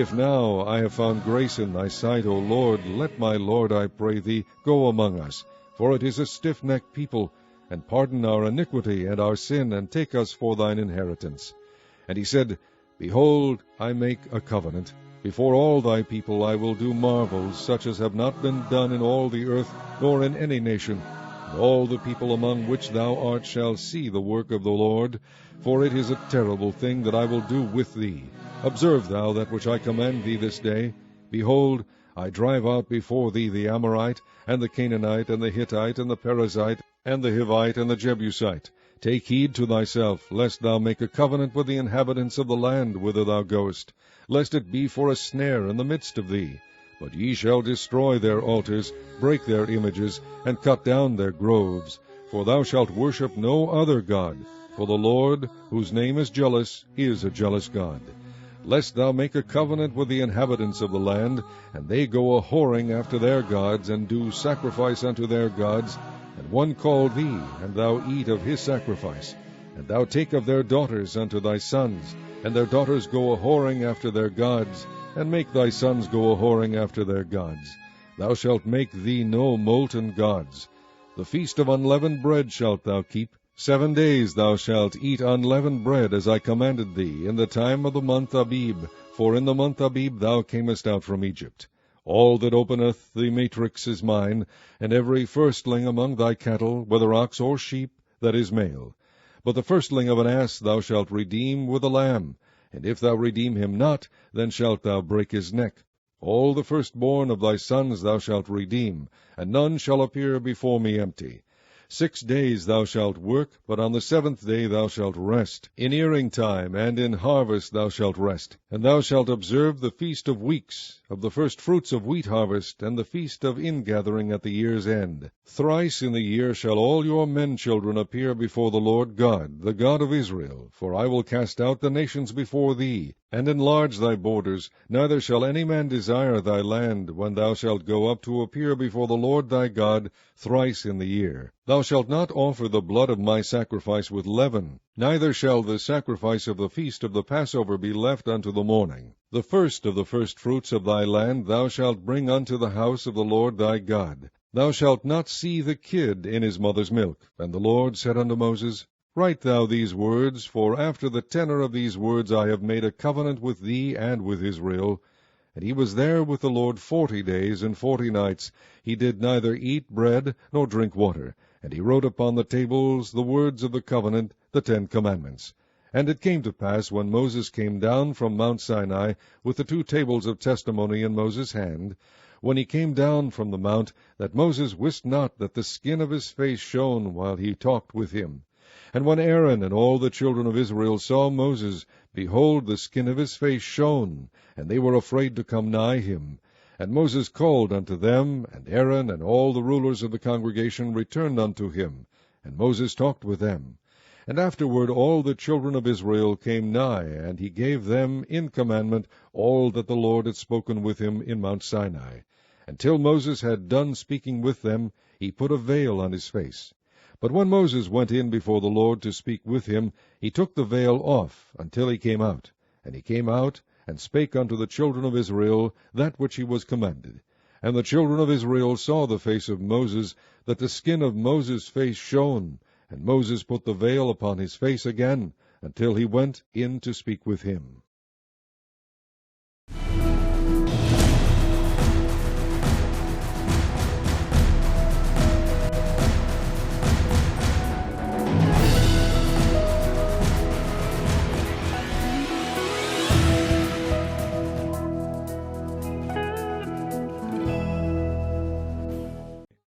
If now I have found grace in thy sight, O Lord, let my Lord, I pray thee, go among us, for it is a stiff-necked people, and pardon our iniquity and our sin, and take us for thine inheritance. And he said, Behold, I make a covenant. Before all thy people I will do marvels, such as have not been done in all the earth, nor in any nation. And all the people among which thou art shall see the work of the Lord, for it is a terrible thing that I will do with thee. Observe thou that which I command thee this day. Behold, I drive out before thee the Amorite, and the Canaanite, and the Hittite, and the Perizzite, and the Hivite, and the Jebusite. Take heed to thyself, lest thou make a covenant with the inhabitants of the land whither thou goest, lest it be for a snare in the midst of thee. But ye shall destroy their altars, break their images, and cut down their groves. For thou shalt worship no other God, for the Lord, whose name is jealous, is a jealous God. Lest thou make a covenant with the inhabitants of the land, and they go a-whoring after their gods, and do sacrifice unto their gods, and one call thee, and thou eat of his sacrifice. And thou take of their daughters unto thy sons, and their daughters go a-whoring after their gods, and make thy sons go a-whoring after their gods. Thou shalt make thee no molten gods. The feast of unleavened bread shalt thou keep. 7 days thou shalt eat unleavened bread, as I commanded thee, in the time of the month Abib, for in the month Abib thou camest out from Egypt. All that openeth the matrix is mine, and every firstling among thy cattle, whether ox or sheep, that is male. But the firstling of an ass thou shalt redeem with a lamb, and if thou redeem him not, then shalt thou break his neck. All the firstborn of thy sons thou shalt redeem, and none shall appear before me empty. 6 days thou shalt work, but on the 7th day thou shalt rest. In earing time and in harvest thou shalt rest. And thou shalt observe the feast of weeks, of the first fruits of wheat harvest, and the feast of ingathering at the year's end. Thrice in the year shall all your men children appear before the Lord God, the God of Israel. For I will cast out the nations before thee, and enlarge thy borders, neither shall any man desire thy land, when thou shalt go up to appear before the Lord thy God thrice in the year. Thou shalt not offer the blood of my sacrifice with leaven, neither shall the sacrifice of the feast of the Passover be left unto the morning. The first of the firstfruits of thy land thou shalt bring unto the house of the Lord thy God. Thou shalt not see the kid in his mother's milk. And the Lord said unto Moses, Write thou these words, for after the tenor of these words I have made a covenant with thee and with Israel. And he was there with the Lord 40 days and 40 nights. He did neither eat bread nor drink water. And he wrote upon the tables the words of the covenant, the 10 commandments. And it came to pass, when Moses came down from Mount Sinai, with the 2 tables of testimony in Moses' hand, when he came down from the mount, that Moses wist not that the skin of his face shone while he talked with him. And when Aaron and all the children of Israel saw Moses, behold, the skin of his face shone, and they were afraid to come nigh him. And Moses called unto them, and Aaron and all the rulers of the congregation returned unto him. And Moses talked with them. And afterward all the children of Israel came nigh, and he gave them in commandment all that the Lord had spoken with him in Mount Sinai. Until Moses had done speaking with them, he put a veil on his face. But when Moses went in before the Lord to speak with him, he took the veil off until he came out. And he came out, and spake unto the children of Israel that which he was commanded. And the children of Israel saw the face of Moses, that the skin of Moses' face shone. And Moses put the veil upon his face again, until he went in to speak with him.